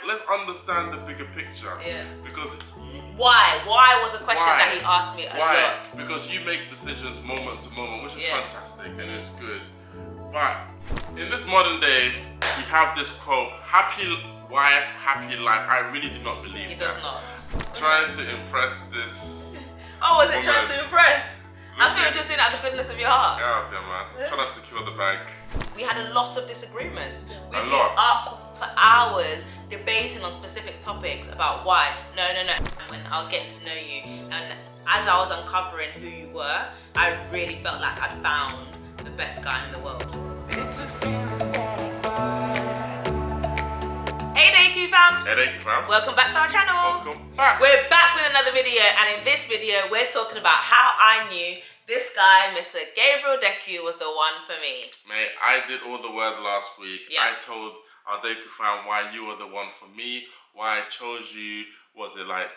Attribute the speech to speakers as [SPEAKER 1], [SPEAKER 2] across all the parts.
[SPEAKER 1] let's understand the bigger picture.
[SPEAKER 2] Yeah.
[SPEAKER 1] Because
[SPEAKER 2] why was a question that he asked me a lot.
[SPEAKER 1] Because you make decisions moment to moment, which is fantastic and it's good. But in this modern day, we have this quote: "Happy wife, happy life." I really do not believe that.
[SPEAKER 2] He does not.
[SPEAKER 1] Trying to impress this.
[SPEAKER 2] Oh, was it trying to impress? I think you're just doing it out of the goodness of your heart.
[SPEAKER 1] Yeah, man. Trying to secure the bank.
[SPEAKER 2] We had a lot of disagreements. We'd be
[SPEAKER 1] lot.
[SPEAKER 2] up for hours debating on specific topics about why. No. When I was getting to know you, and as I was uncovering who you were, I really felt like I found the best guy in the world. Hey Deku fam!
[SPEAKER 1] Hey Deku fam!
[SPEAKER 2] Welcome back to our channel!
[SPEAKER 1] Welcome back!
[SPEAKER 2] We're back with another video, and in this video we're talking about how I knew this guy, Mr. Gabriel Deku, was the one for me.
[SPEAKER 1] Mate, I did all the words last week.
[SPEAKER 2] Yeah.
[SPEAKER 1] I told our Deku fam why you were the one for me, why I chose you, was it like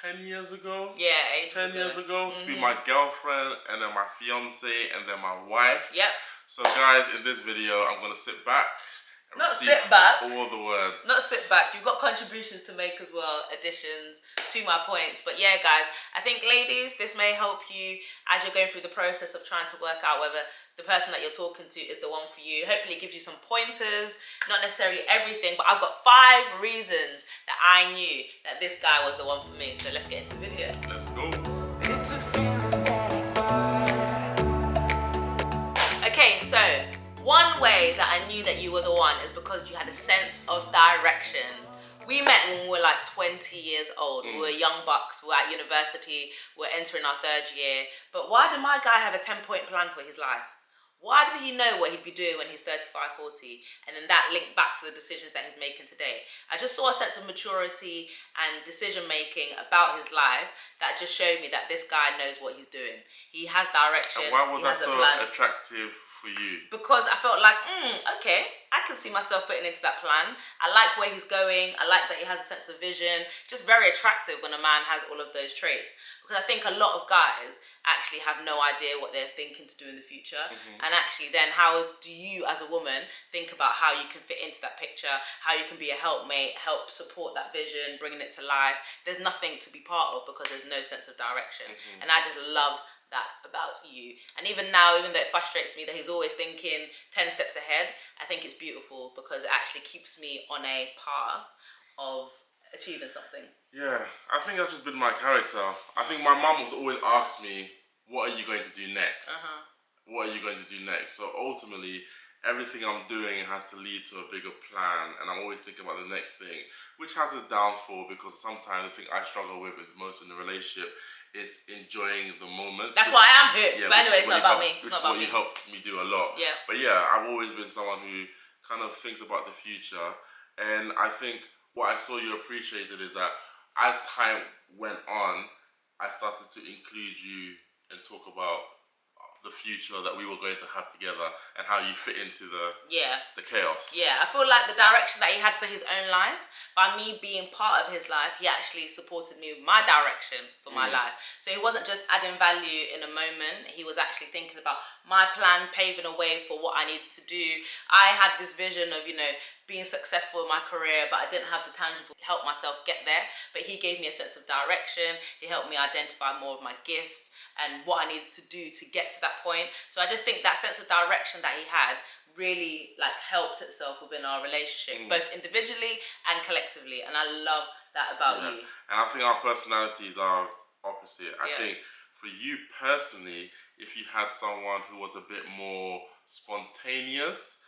[SPEAKER 1] 10 years ago?
[SPEAKER 2] Yeah,
[SPEAKER 1] 10 years ago to be my girlfriend, and then my fiance, and then my wife.
[SPEAKER 2] Yep.
[SPEAKER 1] So guys, in this video, I'm gonna sit back and receive all the words.
[SPEAKER 2] Not sit back. You've got contributions to make as well, additions to my points. But yeah, guys, I think ladies, this may help you as you're going through the process of trying to work out whether the person that you're talking to is the one for you. Hopefully it gives you some pointers, not necessarily everything, but I've got 5 reasons that I knew that this guy was the one for me. So let's get into the video.
[SPEAKER 1] Let's go.
[SPEAKER 2] Okay, so one way that I knew that you were the one is because you had a sense of direction. We met when we were like 20 years old. We were young bucks, we were at university, we're entering our 3rd year. But why did my guy have a 10-point plan for his life? Why did he know what he'd be doing when he's 35, 40? And then that linked back to the decisions that he's making today. I just saw a sense of maturity and decision making about his life that just showed me that this guy knows what he's doing. He has direction.
[SPEAKER 1] And why was that so
[SPEAKER 2] plan.
[SPEAKER 1] attractive for you?
[SPEAKER 2] Because I felt like, okay, I can see myself fitting into that plan. I like where he's going. I like that he has a sense of vision. Just very attractive when a man has all of those traits. Because I think a lot of guys actually have no idea what they're thinking to do in the future. And actually then how do you as a woman think about how you can fit into that picture, how you can be a helpmate, help support that vision, bringing it to life. There's nothing to be part of because there's no sense of direction. And I just love that about you. And even now, even though it frustrates me that he's always thinking 10 steps ahead, I think it's beautiful because it actually keeps me on a path of achieving something.
[SPEAKER 1] Yeah, I think that's just been my character. I think my mum was always asked me, what are you going to do next? What are you going to do next? So ultimately, everything I'm doing has to lead to a bigger plan, and I'm always thinking about the next thing, which has its downfall because sometimes the thing I struggle with most in the relationship is enjoying the moment.
[SPEAKER 2] That's why I am here.
[SPEAKER 1] Yeah,
[SPEAKER 2] but anyway, it's not about me. It's
[SPEAKER 1] which
[SPEAKER 2] not
[SPEAKER 1] is
[SPEAKER 2] about
[SPEAKER 1] what
[SPEAKER 2] me.
[SPEAKER 1] you helped me do a lot.
[SPEAKER 2] Yeah.
[SPEAKER 1] But yeah, I've always been someone who kind of thinks about the future, and I think what I saw you appreciated is that as time went on, I started to include you and talk about the future that we were going to have together and how you fit into the chaos.
[SPEAKER 2] Yeah, I feel like the direction that he had for his own life, by me being part of his life, he actually supported me with my direction for my life. So he wasn't just adding value in a moment, he was actually thinking about my plan, paving a way for what I needed to do. I had this vision of, you know, being successful in my career, but I didn't have the tangible to help myself get there. But he gave me a sense of direction. He helped me identify more of my gifts and what I needed to do to get to that point. So I just think that sense of direction that he had really like helped itself within our relationship, both individually and collectively. And I love that about you.
[SPEAKER 1] And I think our personalities are opposite. I think for you personally, if you had someone who was a bit more spontaneous,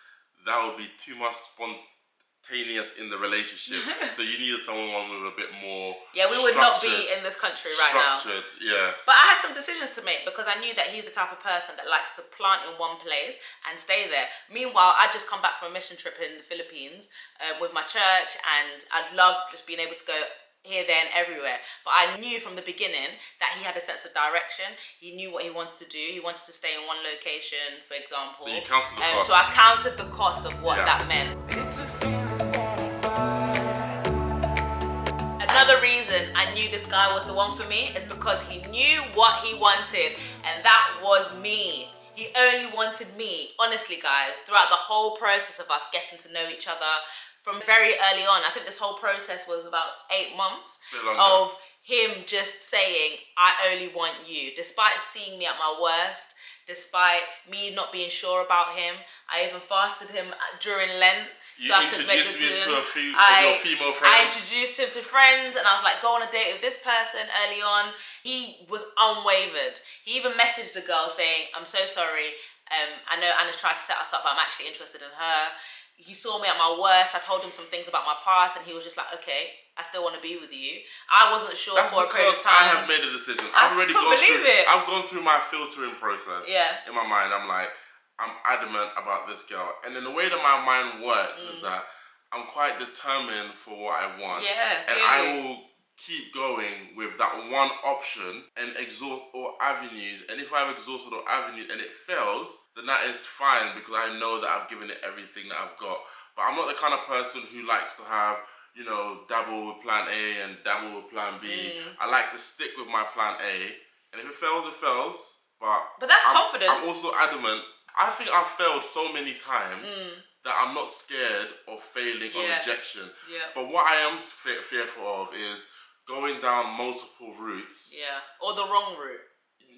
[SPEAKER 1] that would be too much spontaneous in the relationship. So you needed someone with a bit more
[SPEAKER 2] we would not be in this country right now. But I had some decisions to make because I knew that he's the type of person that likes to plant in one place and stay there. Meanwhile, I just come back from a mission trip in the Philippines with my church, and I'd love just being able to go here, there, and everywhere. But I knew from the beginning that he had a sense of direction. He knew what he wanted to do. He wanted to stay in one location, for example.
[SPEAKER 1] So you counted the cost.
[SPEAKER 2] So I counted the cost of what that meant. Another reason I knew this guy was the one for me is because he knew what he wanted, and that was me. He only wanted me. Honestly, guys, throughout the whole process of us getting to know each other, from very early on. I think this whole process was about 8 months
[SPEAKER 1] Bit longer.
[SPEAKER 2] of him just saying, I only want you. Despite seeing me at my worst, despite me not being sure about him, I even fasted him during Lent.
[SPEAKER 1] You
[SPEAKER 2] so I could make
[SPEAKER 1] introduced me
[SPEAKER 2] decision.
[SPEAKER 1] to a few of your female friends.
[SPEAKER 2] I introduced him to friends, and I was like, go on a date with this person early on. He was unwavered. He even messaged the girl saying, I'm so sorry. I know Anna's tried to set us up, but I'm actually interested in her. He saw me at my worst. I told him some things about my past, and he was just like, okay, I still want to be with you. I wasn't sure
[SPEAKER 1] That's
[SPEAKER 2] for a period of time.
[SPEAKER 1] I have made a decision. I've gone through my filtering process.
[SPEAKER 2] Yeah.
[SPEAKER 1] In my mind, I'm adamant about this girl. And then the way that my mind works is that I'm quite determined for what I want.
[SPEAKER 2] Yeah,
[SPEAKER 1] and I will keep going with that one option and exhaust all avenues. And if I've exhausted all avenues and it fails, then that is fine because I know that I've given it everything that I've got. But I'm not the kind of person who likes to have, dabble with plan A and dabble with plan B. I like to stick with my plan A. And if it fails, it fails. But
[SPEAKER 2] that's confidence.
[SPEAKER 1] I'm also adamant. I think I've failed so many times that I'm not scared of failing or rejection.
[SPEAKER 2] Yeah.
[SPEAKER 1] But what I am fearful of is going down multiple routes.
[SPEAKER 2] Yeah. Or the wrong route.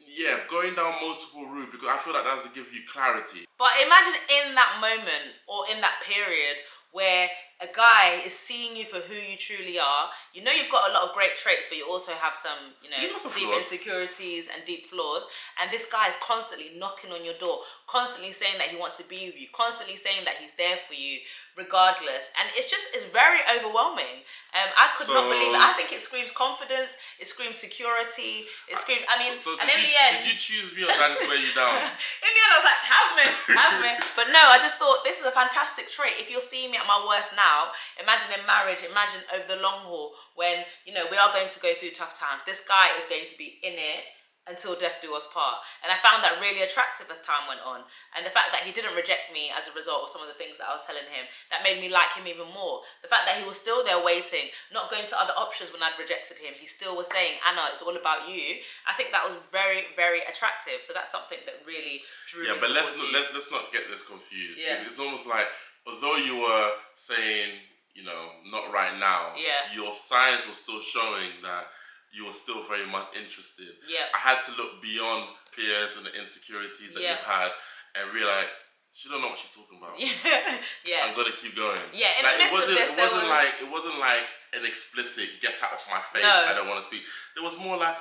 [SPEAKER 1] Yeah, going down multiple routes because I feel like that doesn't give you clarity.
[SPEAKER 2] But imagine in that moment or in that period where a guy is seeing you for who you truly are. You know you've got a lot of great traits, but you also have some, deep insecurities and deep flaws. And this guy is constantly knocking on your door, constantly saying that he wants to be with you, constantly saying that he's there for you, regardless. And it's very overwhelming. I could not believe it. I think it screams confidence, it screams security, it screams, in the end...
[SPEAKER 1] Did you choose me or did I just wear you down?
[SPEAKER 2] In the end, I was like, have me. But no, I just thought this is a fantastic trait. If you're seeing me at my worst now, imagine in marriage, imagine over the long haul when, we are going to go through tough times. This guy is going to be in it until death do us part. And I found that really attractive as time went on. And the fact that he didn't reject me as a result of some of the things that I was telling him, that made me like him even more. The fact that he was still there waiting, not going to other options when I'd rejected him, he still was saying, Anna, it's all about you. I think that was very, very attractive. So that's something that really drew me
[SPEAKER 1] but let's not get this confused.
[SPEAKER 2] Yeah.
[SPEAKER 1] It's almost like, although you were saying, not right now, your signs were still showing that you were still very much interested.
[SPEAKER 2] Yeah.
[SPEAKER 1] I had to look beyond fears and the insecurities that you had and realize she don't know what she's talking about.
[SPEAKER 2] Yeah.
[SPEAKER 1] I'm gonna keep going.
[SPEAKER 2] Yeah. In the midst of this,
[SPEAKER 1] it wasn't like an explicit get out of my face.
[SPEAKER 2] No.
[SPEAKER 1] I don't want to speak. There was more like,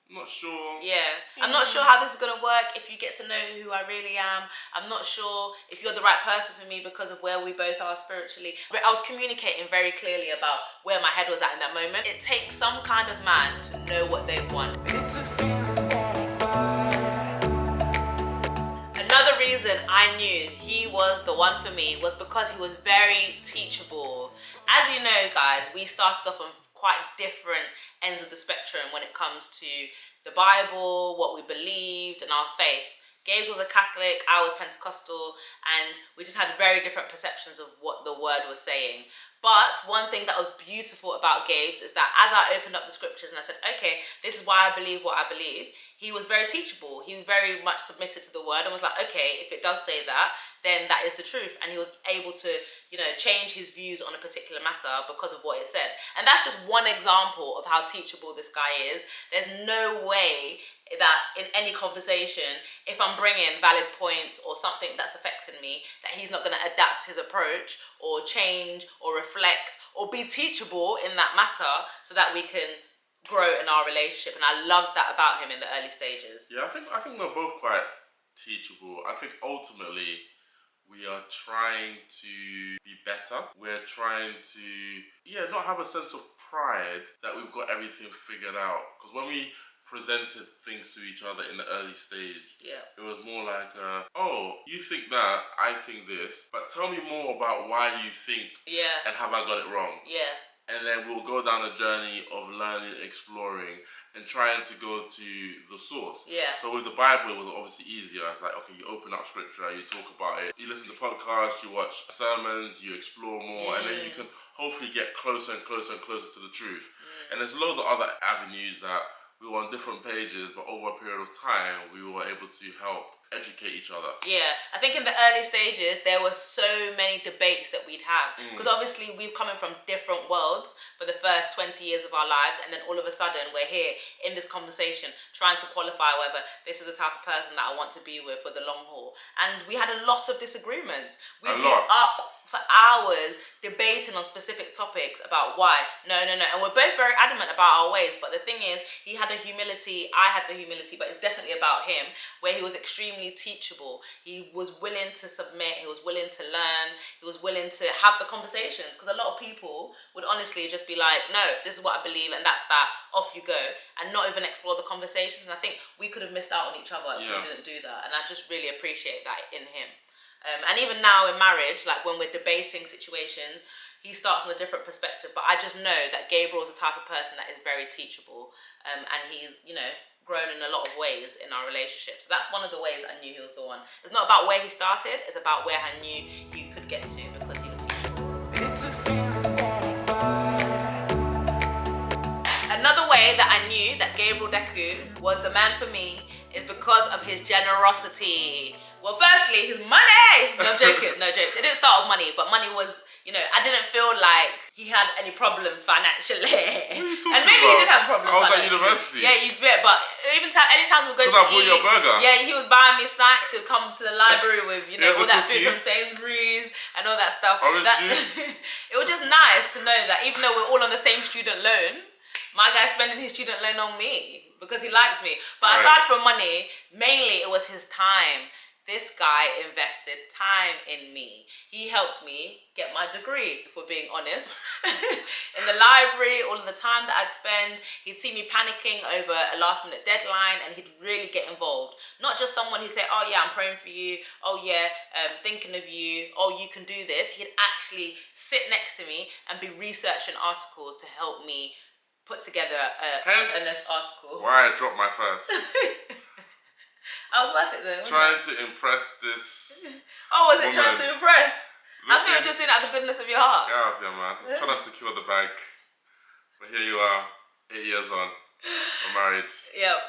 [SPEAKER 1] not sure.
[SPEAKER 2] Yeah. I'm not sure how this is gonna work if you get to know who I really am. I'm not sure if you're the right person for me because of where we both are spiritually. But I was communicating very clearly about where my head was at in that moment. It takes some kind of man to know what they want. Another reason I knew he was the one for me was because he was very teachable. As you know, guys, we started off on quite different ends of the spectrum when it comes to the Bible, what we believed, and our faith. Gabes was a Catholic, I was Pentecostal, and we just had very different perceptions of what the word was saying. But one thing that was beautiful about Gabes is that as I opened up the scriptures and I said, okay, this is why I believe what I believe, he was very teachable. He very much submitted to the word and was like, okay, if it does say that, then that is the truth. And he was able to, change his views on a particular matter because of what it said. And that's just one example of how teachable this guy is. There's no way that in any conversation, if I'm bringing valid points or something that's affecting me, that he's not going to adapt his approach or change or reflect or be teachable in that matter so that we can grow in our relationship. And I loved that about him in the early stages.
[SPEAKER 1] Yeah, I think we're both quite teachable. I think ultimately we are trying to be better. We're trying to, not have a sense of pride that we've got everything figured out. Because when we presented things to each other in the early stage, it was more like, you think that, I think this, but tell me more about why you think and have I got it wrong?
[SPEAKER 2] Yeah.
[SPEAKER 1] And then we'll go down a journey of learning, exploring, and trying to go to the source.
[SPEAKER 2] Yeah.
[SPEAKER 1] So with the Bible, it was obviously easier. It's like, okay, you open up scripture, you talk about it, you listen to podcasts, you watch sermons, you explore more, and then you can hopefully get closer and closer and closer to the truth. And there's loads of other avenues that we were on different pages, but over a period of time, we were able to help educate each other.
[SPEAKER 2] Yeah, I think in the early stages there were so many debates that we'd have because obviously we've coming from different worlds for the first 20 years of our lives, and then all of a sudden we're here in this conversation trying to qualify whether this is the type of person that I want to be with for the long haul. And we had a lot of disagreements. We'd be up for hours debating on specific topics about why. No. And we're both very adamant about our ways, but the thing is, he had the humility, I had the humility, but it's definitely about him, where he was extremely teachable. He was willing to submit, he was willing to learn, he was willing to have the conversations, because a lot of people would honestly just be like, no, this is what I believe, and that's that, off you go, and not even explore the conversations. And I think we could have missed out on each other if we didn't do that, and I just really appreciate that in him. And even now in marriage, like when we're debating situations, he starts on a different perspective. But I just know that Gabriel is the type of person that is very teachable. And he's, grown in a lot of ways in our relationship. So that's one of the ways I knew he was the one. It's not about where he started, it's about where I knew he could get to because he was teachable. Another way that I knew that Gabriel Deku was the man for me is because of his generosity. Well, firstly, his money! No, I'm joking. No jokes. It didn't start with money, but money was, I didn't feel like he had any problems financially.
[SPEAKER 1] What are you talking
[SPEAKER 2] and maybe
[SPEAKER 1] about?
[SPEAKER 2] he did have problems
[SPEAKER 1] I was at
[SPEAKER 2] financially.
[SPEAKER 1] university.
[SPEAKER 2] Yeah, you bet. But anytime we go to
[SPEAKER 1] Because I
[SPEAKER 2] eat,
[SPEAKER 1] bought you a burger.
[SPEAKER 2] yeah, he would buy me snacks. He'd come to the library with, all that
[SPEAKER 1] cookie.
[SPEAKER 2] food from Sainsbury's and all that stuff.
[SPEAKER 1] Orange juice.
[SPEAKER 2] It was just nice to know that even though we're all on the same student loan, my guy's spending his student loan on me because he likes me. But aside from money, mainly it was his time. This guy invested time in me. He helped me get my degree, if we're being honest. In the library, all of the time that I'd spend, he'd see me panicking over a last minute deadline and he'd really get involved. Not just someone who'd say, oh yeah, I'm praying for you. Oh yeah, thinking of you. Oh, you can do this. He'd actually sit next to me and be researching articles to help me put together an article.
[SPEAKER 1] Why I dropped my first.
[SPEAKER 2] I was worth it though.
[SPEAKER 1] Trying to impress this.
[SPEAKER 2] Oh, was it
[SPEAKER 1] woman.
[SPEAKER 2] trying to impress? I think you're just doing it out of the goodness of your heart.
[SPEAKER 1] Get out of here, man. I'm trying to secure the bag. But here you are, 8 years on. We're married.
[SPEAKER 2] Yep.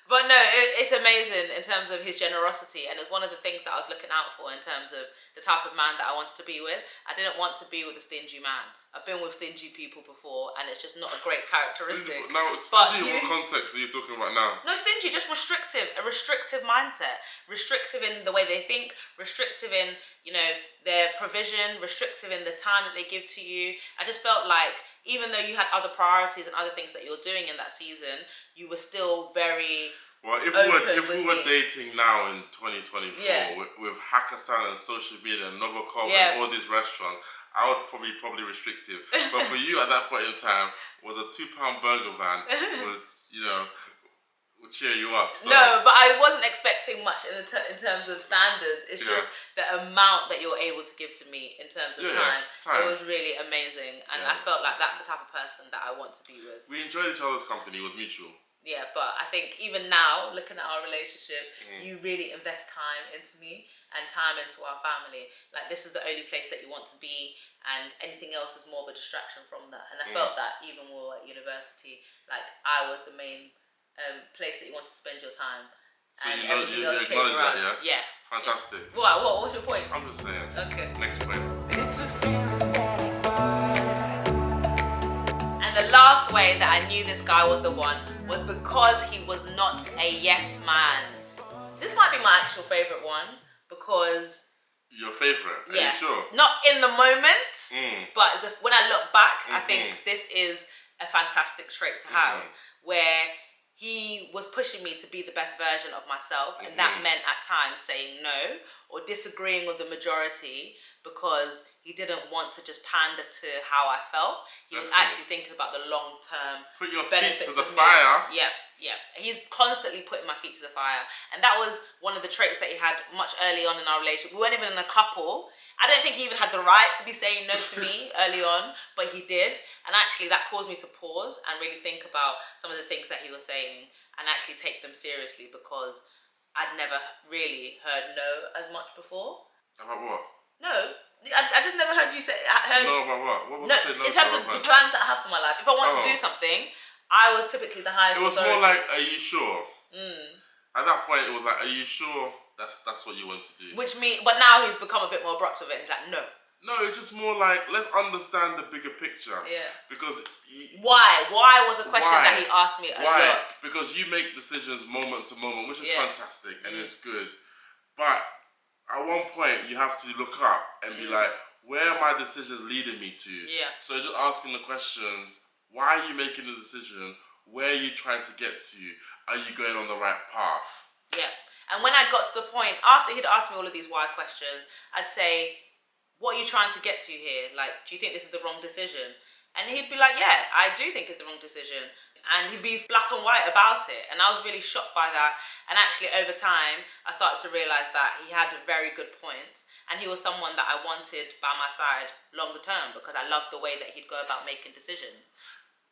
[SPEAKER 2] But no, it's amazing in terms of his generosity, and it's one of the things that I was looking out for in terms of the type of man that I wanted to be with. I didn't want to be with a stingy man. I've been with stingy people before, and it's just not a great characteristic.
[SPEAKER 1] Stingy in what context are you talking about now?
[SPEAKER 2] No, stingy, just restrictive. A restrictive mindset. Restrictive in the way they think, restrictive in, their provision, restrictive in the time that they give to you. I just felt like even though you had other priorities and other things that you're doing in that season, you were still very...
[SPEAKER 1] Well, if we were dating now in 2024 with Hakkasan and social media and Novacom and all these restaurants, I would probably restrictive. But for you at that point in time, was a £2 burger van would cheer you up. So.
[SPEAKER 2] No, but I wasn't expecting much in terms of standards. It's just the amount that you're able to give to me in terms of time. It was really amazing, and I felt like that's the type of person that I want to be with.
[SPEAKER 1] We enjoyed each other's company. It was mutual.
[SPEAKER 2] Yeah, but I think even now, looking at our relationship, you really invest time into me and time into our family. Like, this is the only place that you want to be, and anything else is more of a distraction from that. And I felt that even when we were at university, like, I was the main place that you want to spend your time.
[SPEAKER 1] So you acknowledge that, yeah?
[SPEAKER 2] Yeah.
[SPEAKER 1] Fantastic.
[SPEAKER 2] Yeah. What's your point?
[SPEAKER 1] I'm just saying.
[SPEAKER 2] Okay.
[SPEAKER 1] Next point.
[SPEAKER 2] And the last way that I knew this guy was the one was because he was not a yes man. This might be my actual favourite one because...
[SPEAKER 1] Your favourite? Are you sure?
[SPEAKER 2] Not in the moment, but when I look back, I think this is a fantastic trait to have, where he was pushing me to be the best version of myself, and that meant at times saying no or disagreeing with the majority because he didn't want to just pander to how I felt. He was actually thinking about the long-term
[SPEAKER 1] Put your
[SPEAKER 2] benefits
[SPEAKER 1] feet to the
[SPEAKER 2] of
[SPEAKER 1] fire.
[SPEAKER 2] me. Yeah. He's constantly putting my feet to the fire. And that was one of the traits that he had much early on in our relationship. We weren't even in a couple. I don't think he even had the right to be saying no to me early on, but he did. And actually that caused me to pause and really think about some of the things that he was saying and actually take them seriously, because I'd never really heard no as much before.
[SPEAKER 1] About what?
[SPEAKER 2] No. I just never heard you say...
[SPEAKER 1] No, about what? What was you say no
[SPEAKER 2] in terms of the plans that I have for my life. If I want to do something, I was typically the highest
[SPEAKER 1] authority. It was more like, are you sure? At that point, it was like, are you sure that's what you want to do?
[SPEAKER 2] But now he's become a bit more abrupt with it. He's like, no.
[SPEAKER 1] No, it's just more like, let's understand the bigger picture.
[SPEAKER 2] Yeah.
[SPEAKER 1] Because...
[SPEAKER 2] Why? Why was a question that he asked me a lot.
[SPEAKER 1] Because you make decisions moment to moment, which is fantastic and it's good. But at one point, you have to look up and be like, where are my decisions leading me to?
[SPEAKER 2] Yeah.
[SPEAKER 1] So just asking the questions, why are you making the decision? Where are you trying to get to? Are you going on the right path?
[SPEAKER 2] Yeah. And when I got to the point, after he'd asked me all of these why questions, I'd say, what are you trying to get to here? Like, do you think this is the wrong decision? And he'd be like, yeah, I do think it's the wrong decision. And he'd be black and white about it. And I was really shocked by that. And actually, over time, I started to realise that he had very good points. And he was someone that I wanted by my side longer term because I loved the way that he'd go about making decisions.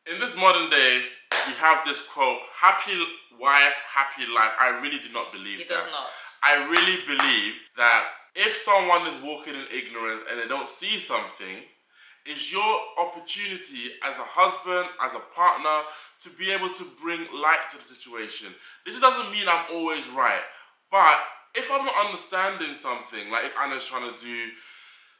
[SPEAKER 1] In this modern day, we have this quote, happy wife, happy life. I really do not believe that.
[SPEAKER 2] He does not.
[SPEAKER 1] I really believe that if someone is walking in ignorance and they don't see something, it's your opportunity as a husband, as a partner, to be able to bring light to the situation. This doesn't mean I'm always right, but if I'm not understanding something, like if Anna's trying to do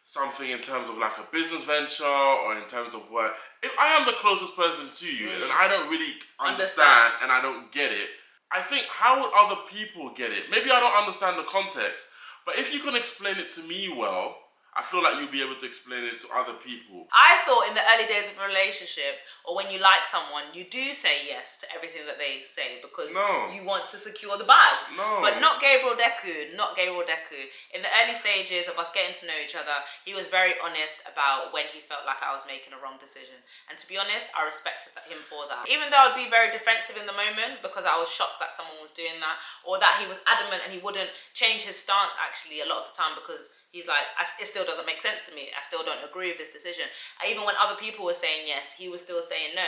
[SPEAKER 1] something in terms of like a business venture or in terms of work, if I am the closest person to you and I don't really understand and I don't get it, I think, how would other people get it? Maybe I don't understand the context, but if you can explain it to me well, I feel like you'll be able to explain it to other people.
[SPEAKER 2] I thought in the early days of a relationship, or when you like someone, you do say yes to everything that they say because you want to secure the bag.
[SPEAKER 1] No.
[SPEAKER 2] But not Gabriel Deku. In the early stages of us getting to know each other, he was very honest about when he felt like I was making a wrong decision. And to be honest, I respected him for that. Even though I'd be very defensive in the moment because I was shocked that someone was doing that, or that he was adamant and he wouldn't change his stance actually a lot of the time because he's like, it still doesn't make sense to me. I still don't agree with this decision. Even when other people were saying yes, he was still saying no.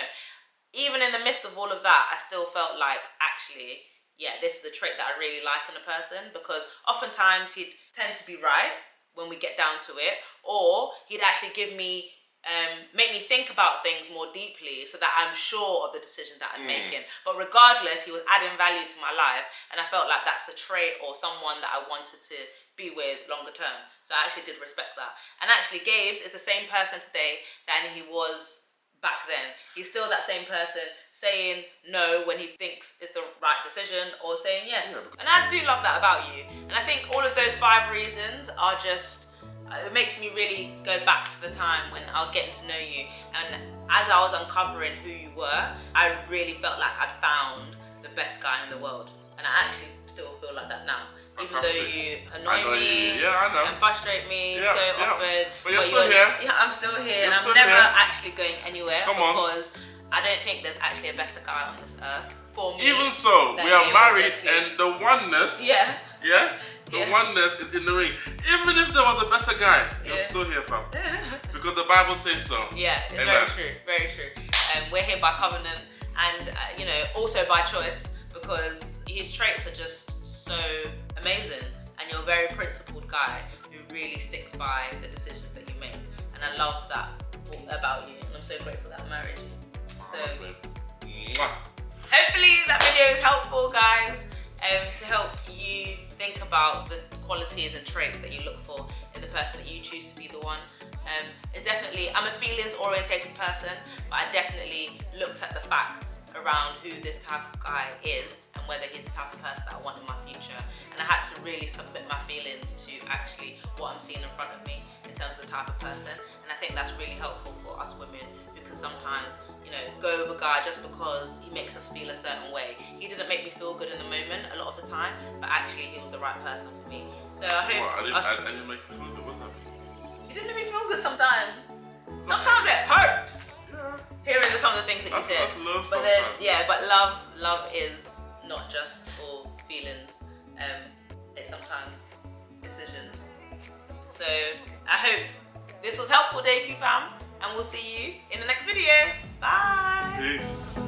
[SPEAKER 2] Even in the midst of all of that, I still felt like, actually, yeah, this is a trait that I really like in a person because oftentimes he'd tend to be right when we get down to it, or he'd actually give me, make me think about things more deeply so that I'm sure of the decision that I'm making. But regardless, he was adding value to my life, and I felt like that's a trait or someone that I wanted to be with longer term. So I actually did respect that. And actually, Gabes is the same person today than he was back then. He's still that same person, saying no when he thinks it's the right decision or saying yes. And I do love that about you. And I think all of those 5 reasons are just, it makes me really go back to the time when I was getting to know you. And as I was uncovering who you were, I really felt like I'd found the best guy in the world. And I actually still feel like that now. Even though you annoy me and frustrate me often.
[SPEAKER 1] But you're still here.
[SPEAKER 2] Yeah, I'm still here, and I'm never actually going anywhere because I don't think there's actually a better guy on this earth for me.
[SPEAKER 1] Even so, we are married, and the oneness, the oneness is in the ring. Even if there was a better guy, you're still here, fam. Because the Bible says so.
[SPEAKER 2] Yeah, it's very true, very true. We're here by covenant, and also by choice, because his traits are just so amazing, and you're a very principled guy who really sticks by the decisions that you make, and I love that about you, and I'm so grateful that I married you. So hopefully that video is helpful, guys, to help you think about the qualities and traits that you look for in the person that you choose to be the one. It's definitely, I'm a feelings orientated person, but I definitely looked at the facts around who this type of guy is and whether he's the type of person that I want in my future. And I had to really submit my feelings to actually what I'm seeing in front of me in terms of the type of person. And I think that's really helpful for us women who can sometimes, go with a guy just because he makes us feel a certain way. He didn't make me feel good in the moment a lot of the time, but actually he was the right person for me. So I hope...
[SPEAKER 1] I didn't make you feel good, what's that?
[SPEAKER 2] You didn't make me feel good sometimes. Sometimes it hurts. Hearing some of the things that you said.
[SPEAKER 1] That's love
[SPEAKER 2] but
[SPEAKER 1] sometimes.
[SPEAKER 2] then, but love is not just all feelings. It's sometimes decisions. So I hope this was helpful, Deku fam, and we'll see you in the next video. Bye.
[SPEAKER 1] Peace.